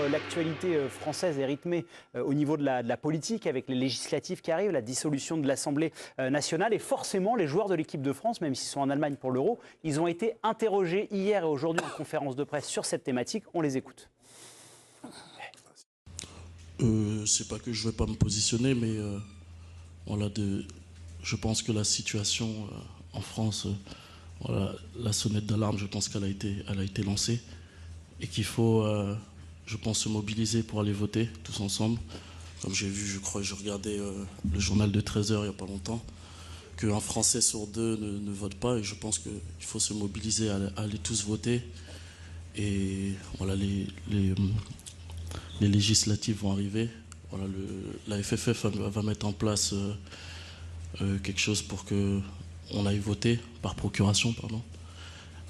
l'actualité française est rythmée au niveau de la politique, avec les législatives qui arrivent, la dissolution de l'Assemblée nationale. Et forcément, les joueurs de l'équipe de France, même s'ils sont en Allemagne pour l'Euro, ils ont été interrogés hier et aujourd'hui en conférence de presse sur cette thématique. On les écoute. C'est pas que je ne vais pas me positionner, mais voilà, je pense que la situation en France, voilà, la sonnette d'alarme, je pense qu'elle a été lancée et qu'il faut, je pense, se mobiliser pour aller voter tous ensemble. Comme j'ai vu, je regardais le journal de 13h il n'y a pas longtemps, qu'un Français sur deux ne vote pas, et je pense qu'il faut se mobiliser à aller tous voter. Et voilà, les législatives vont arriver. Voilà, la FFF va mettre en place quelque chose pour qu'on aille voter par procuration, pardon.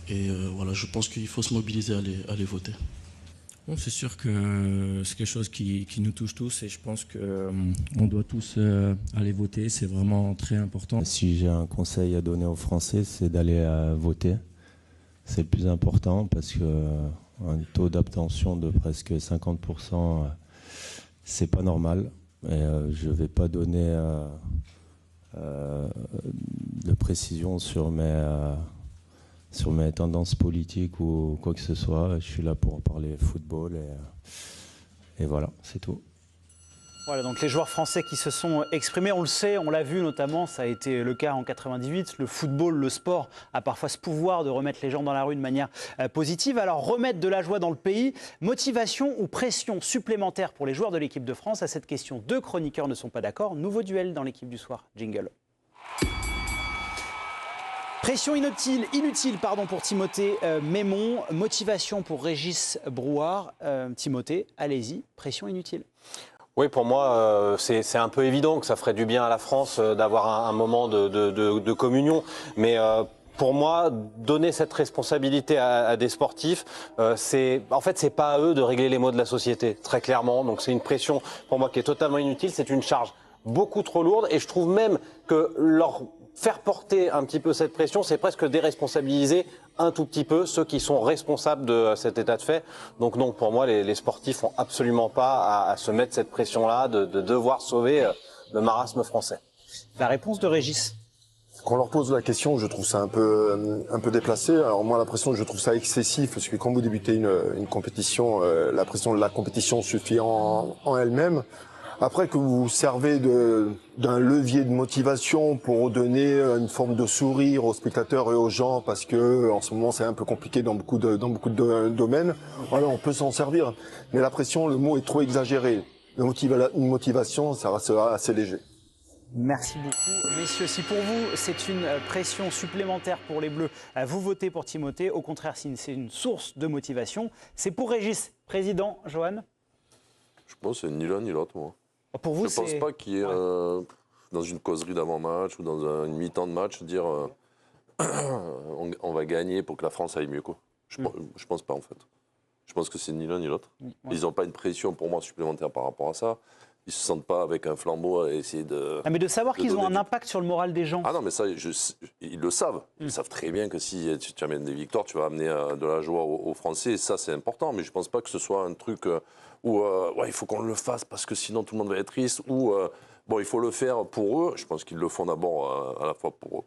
Et voilà, je pense qu'il faut se mobiliser à aller voter. Bon, c'est sûr que c'est quelque chose qui nous touche tous, et je pense qu'on doit tous aller voter. C'est vraiment très important. Si j'ai un conseil à donner aux Français, c'est d'aller voter. C'est le plus important, parce qu'un taux d'abstention de presque 50%, c'est pas normal. Et je vais pas donner de précision sur mes tendances politiques ou quoi que ce soit. Je suis là pour parler football et voilà, c'est tout. Voilà, donc les joueurs français qui se sont exprimés, on le sait, on l'a vu notamment, ça a été le cas en 98. Le football, le sport a parfois ce pouvoir de remettre les gens dans la rue de manière positive. Alors remettre de la joie dans le pays, motivation ou pression supplémentaire pour les joueurs de l'équipe de France? À cette question, deux chroniqueurs ne sont pas d'accord. Nouveau duel dans l'équipe du soir. Jingle. Pression inutile pour Timothée Mémon, motivation pour Régis Brouard. Timothée, allez-y, pression inutile. Oui, pour moi, c'est un peu évident que ça ferait du bien à la France d'avoir un moment de communion. Mais pour moi, donner cette responsabilité à des sportifs, en fait, c'est pas à eux de régler les maux de la société, très clairement. Donc c'est une pression, pour moi, qui est totalement inutile. C'est une charge beaucoup trop lourde. Et je trouve même que leur faire porter un petit peu cette pression, c'est presque déresponsabiliser un tout petit peu ceux qui sont responsables de cet état de fait. Donc non, pour moi, les sportifs n'ont absolument pas à se mettre cette pression-là de devoir sauver le marasme français. La réponse de Régis. Quand on leur pose la question, je trouve ça un peu déplacé. Alors moi, la pression, je trouve ça excessif, parce que quand vous débutez une compétition, la pression de la compétition suffit en elle-même. Après, que vous servez d'un levier de motivation pour donner une forme de sourire aux spectateurs et aux gens, parce que en ce moment c'est un peu compliqué dans beaucoup de domaines, voilà, on peut s'en servir. Mais la pression, le mot est trop exagéré. Une motivation, ça restera assez léger. Merci beaucoup. Messieurs, si pour vous c'est une pression supplémentaire pour les Bleus, vous votez pour Timothée. Au contraire, si c'est une source de motivation, c'est pour Régis. Président, Johan? Je pense que c'est ni l'un ni l'autre, moi. Pour vous, je ne pense pas qu'il y ait, dans une causerie d'avant-match ou dans une mi-temps de match, dire on va gagner pour que la France aille mieux, quoi. Je pense pas, en fait. Je pense que c'est ni l'un ni l'autre. Ouais. Ils n'ont pas une pression, pour moi, supplémentaire par rapport à ça. Ils ne se sentent pas avec un flambeau à essayer de... mais de savoir qu'ils ont un impact sur le moral des gens. Ah non, mais ça, ils le savent. Ils savent très bien que si tu amènes des victoires, tu vas amener de la joie aux Français. Et ça, c'est important. Mais je ne pense pas que ce soit un truc où il faut qu'on le fasse parce que sinon tout le monde va être triste. Ou il faut le faire pour eux. Je pense qu'ils le font d'abord à la fois pour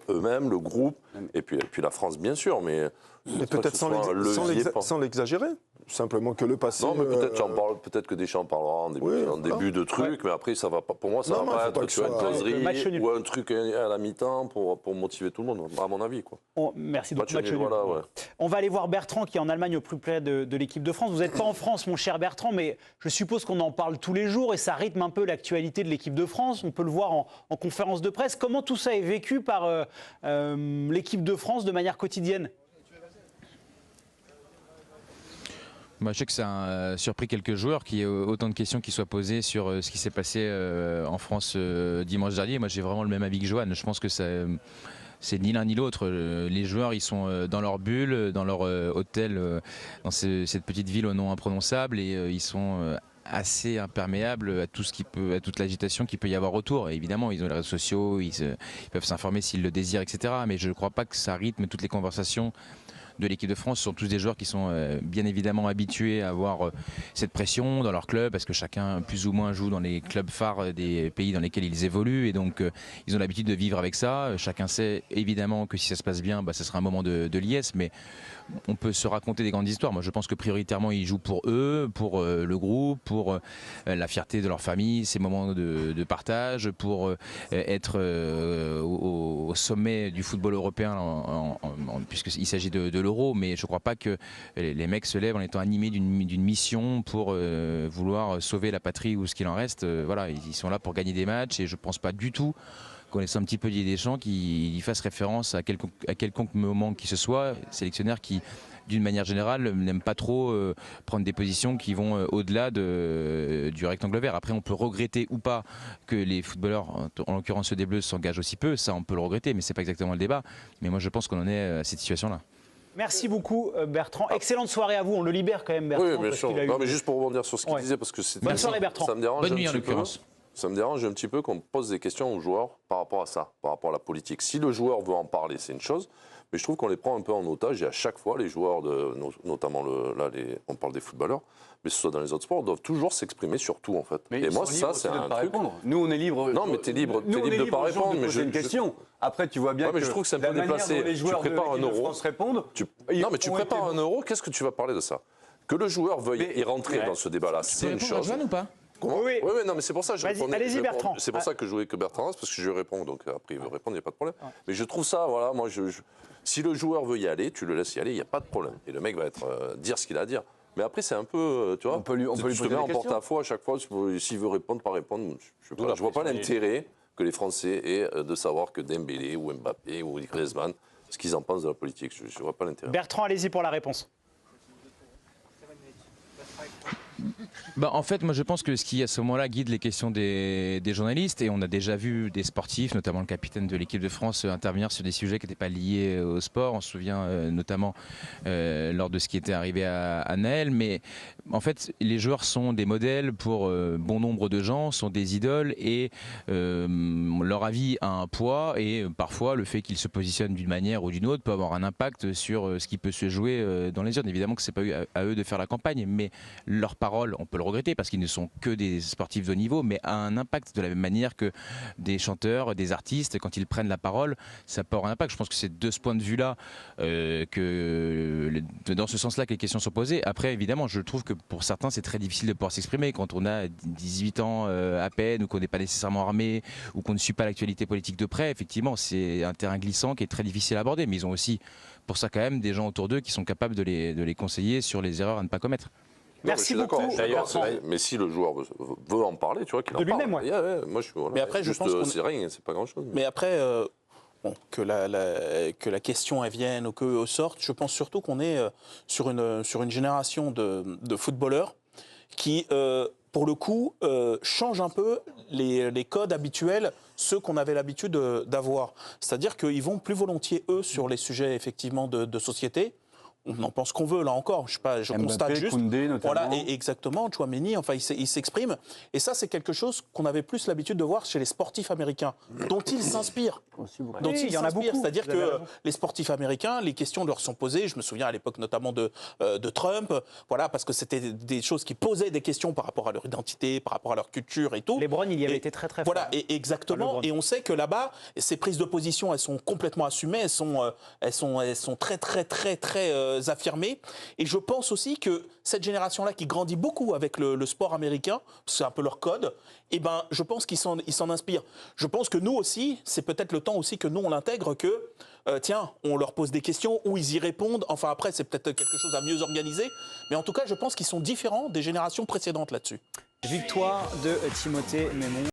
eux-mêmes, le groupe, et puis la France, bien sûr. Mais peut-être sans l'exagérer. Simplement que le passé... Non, mais peut-être que Deschamps parlera en début de truc, mais après, ça va pas, pour moi, ça ne va pas être une causerie ou un truc à la mi-temps pour motiver tout le monde, à mon avis. Quoi. Merci de match nul. Voilà, ouais. On va aller voir Bertrand, qui est en Allemagne, au plus près de l'équipe de France. Vous n'êtes pas en France, mon cher Bertrand, mais je suppose qu'on en parle tous les jours et ça rythme un peu l'actualité de l'équipe de France. On peut le voir en conférence de presse. Comment tout ça est vécu par l'équipe de France de manière quotidienne ? Moi, je sais que ça a surpris quelques joueurs qu'il y ait autant de questions qui soient posées sur ce qui s'est passé en France dimanche dernier. Moi, j'ai vraiment le même avis que Johan. Je pense que c'est ni l'un ni l'autre. Les joueurs, ils sont dans leur bulle, dans leur hôtel, dans cette petite ville au nom imprononçable, et ils sont assez imperméables à tout ce qui peut, à toute l'agitation qu'il peut y avoir autour. Et évidemment, ils ont les réseaux sociaux, ils peuvent s'informer s'ils le désirent, etc. Mais je ne crois pas que ça rythme toutes les conversations de l'équipe de France. Ce sont tous des joueurs qui sont bien évidemment habitués à avoir cette pression dans leur club, parce que chacun plus ou moins joue dans les clubs phares des pays dans lesquels ils évoluent, et donc ils ont l'habitude de vivre avec ça. Chacun sait évidemment que si ça se passe bien, ce sera un moment de liesse, mais on peut se raconter des grandes histoires. Moi, je pense que prioritairement, ils jouent pour eux, pour le groupe, pour la fierté de leur famille, ces moments de partage, pour être au sommet du football européen, puisqu'il s'agit de l'Euro. Mais je ne crois pas que les mecs se lèvent en étant animés d'une mission pour vouloir sauver la patrie ou ce qu'il en reste. Voilà, ils sont là pour gagner des matchs, et je ne pense pas du tout, connaissant un petit peu Didier Deschamps, qui fasse référence à quelconque moment qui ce soit, sélectionneur qui, d'une manière générale, n'aime pas trop prendre des positions qui vont au-delà du rectangle vert. Après, on peut regretter ou pas que les footballeurs, en l'occurrence ceux des Bleus, s'engagent aussi peu. Ça, on peut le regretter, mais c'est pas exactement le débat. Mais moi, je pense qu'on en est à cette situation-là. Merci beaucoup Bertrand. Excellente soirée à vous. On le libère quand même, Bertrand. Oui, bien sûr. Non, mais juste pour rebondir sur ce qu'il disait, parce que c'est. Bonne soirée, Bertrand. Ça me dérange. Bonne nuit en l'occurrence. Ça me dérange un petit peu qu'on pose des questions aux joueurs par rapport à ça, par rapport à la politique. Si le joueur veut en parler, c'est une chose, mais je trouve qu'on les prend un peu en otage, et à chaque fois, les joueurs, notamment on parle des footballeurs, mais ce soit dans les autres sports, doivent toujours s'exprimer sur tout, en fait. Mais et moi, ça, c'est un truc. Répondre. Nous, on est libre. Non, mais t'es libre de pas répondre. Mais j'ai une question. Après, tu vois bien que je trouve que c'est un peu déplacé. Les joueurs de l'équipe de France répondent. Non, mais tu prépares un euro, qu'est-ce que tu vas parler de ça? Que le joueur veuille y rentrer dans ce débat-là, c'est une chose. Ou pas? Comment? Oui, non, mais c'est pour ça que je répondais. Allez-y, Bertrand. C'est pour ça que je jouais que Bertrand, parce que je lui réponds, donc après il veut répondre, il n'y a pas de problème. Mais je trouve ça, voilà, moi, si le joueur veut y aller, tu le laisses y aller, il n'y a pas de problème. Et le mec va dire ce qu'il a à dire. Mais après, c'est un peu, tu vois, on peut lui tu te mets en porte-à-faux à chaque fois, s'il veut répondre, pas répondre. Je ne vois pas l'intérêt que les Français aient de savoir que Dembélé ou Mbappé ou Griezmann, ce qu'ils en pensent de la politique. Je ne vois pas l'intérêt. Bertrand, allez-y pour la réponse. En fait, moi je pense que ce qui à ce moment-là guide les questions des journalistes, et on a déjà vu des sportifs, notamment le capitaine de l'équipe de France, intervenir sur des sujets qui n'étaient pas liés au sport. On se souvient notamment lors de ce qui était arrivé à Naël. Mais en fait, les joueurs sont des modèles pour bon nombre de gens, sont des idoles, et leur avis a un poids, et parfois le fait qu'ils se positionnent d'une manière ou d'une autre peut avoir un impact sur ce qui peut se jouer dans les urnes. Évidemment que c'est pas à eux de faire la campagne, mais leur parole, on peut le regretter parce qu'ils ne sont que des sportifs de haut niveau, mais a un impact de la même manière que des chanteurs, des artistes, quand ils prennent la parole, ça peut avoir un impact. Je pense que c'est de ce point de vue-là, dans ce sens-là que les questions sont posées. Après, évidemment, je trouve que pour certains, c'est très difficile de pouvoir s'exprimer quand on a 18 ans à peine, ou qu'on n'est pas nécessairement armé, ou qu'on ne suit pas l'actualité politique de près. Effectivement, c'est un terrain glissant qui est très difficile à aborder, mais ils ont aussi, pour ça quand même, des gens autour d'eux qui sont capables de les conseiller sur les erreurs à ne pas commettre. Merci beaucoup. Mais si le joueur veut en parler, tu vois, qu'il en parle. De lui-même, moi, Mais après, je pense c'est rien, c'est pas grand-chose. Mais après, que la question elle vienne ou qu'elle sorte, je pense surtout qu'on est sur une génération de footballeurs qui, pour le coup, changent un peu les codes habituels, ceux qu'on avait l'habitude d'avoir. C'est-à-dire qu'ils vont plus volontiers, eux, sur les sujets, effectivement, de société. On en pense qu'on veut, là encore. Je constate juste. Koundé, notamment. Voilà, et exactement. Chouameni, enfin, il s'exprime. Et ça, c'est quelque chose qu'on avait plus l'habitude de voir chez les sportifs américains, dont ils s'inspirent. Il y en a beaucoup. C'est-à-dire que les sportifs américains, les questions leur sont posées. Je me souviens à l'époque notamment de Trump, voilà, parce que c'était des choses qui posaient des questions par rapport à leur identité, par rapport à leur culture et tout. LeBron, il y avait été très très fort. Voilà, et exactement. Et on sait que là-bas, ces prises de position, elles sont complètement assumées. Elles sont très très très très affirmés. Et je pense aussi que cette génération-là qui grandit beaucoup avec le sport américain, c'est un peu leur code, et ben, je pense qu'ils s'en inspirent. Je pense que nous aussi, c'est peut-être le temps aussi que nous on l'intègre, que tiens, on leur pose des questions, ou ils y répondent. Enfin après, c'est peut-être quelque chose à mieux organiser. Mais en tout cas, je pense qu'ils sont différents des générations précédentes là-dessus. Victoire de Timothée Mémon.